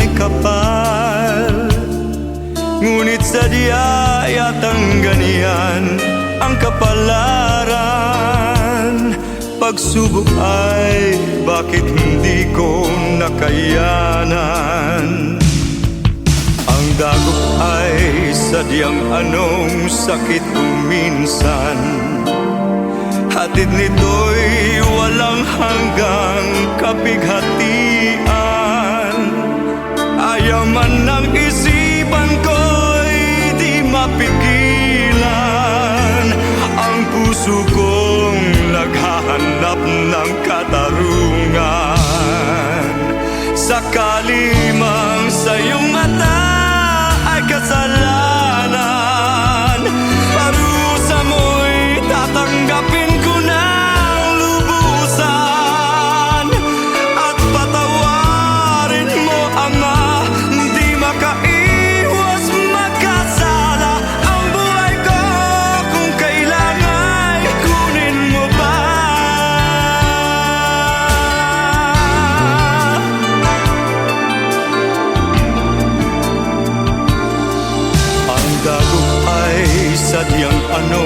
may kapal. Ngunit sadya yatang ganyan ang kapalaran. Pagsubok ay bakit hindi ko nakayanan. Ang dagok ay sadyang anong sakit kung minsan. Hatid nito'y walang hanggang kapighatian. Ayaw man ng isipan ko'y di mapigilan. Ang puso kong naghahanap ng katarungan. Sakali mang sa iyong mata ay kasalanan, parusa mo'y tatanggapin ko ng lubusan. At patawarin mo, Ama, di makaiwas magkasala. Ang buhay ko kung kailangan kunin mo pa. Ang dagok ay sadyang ano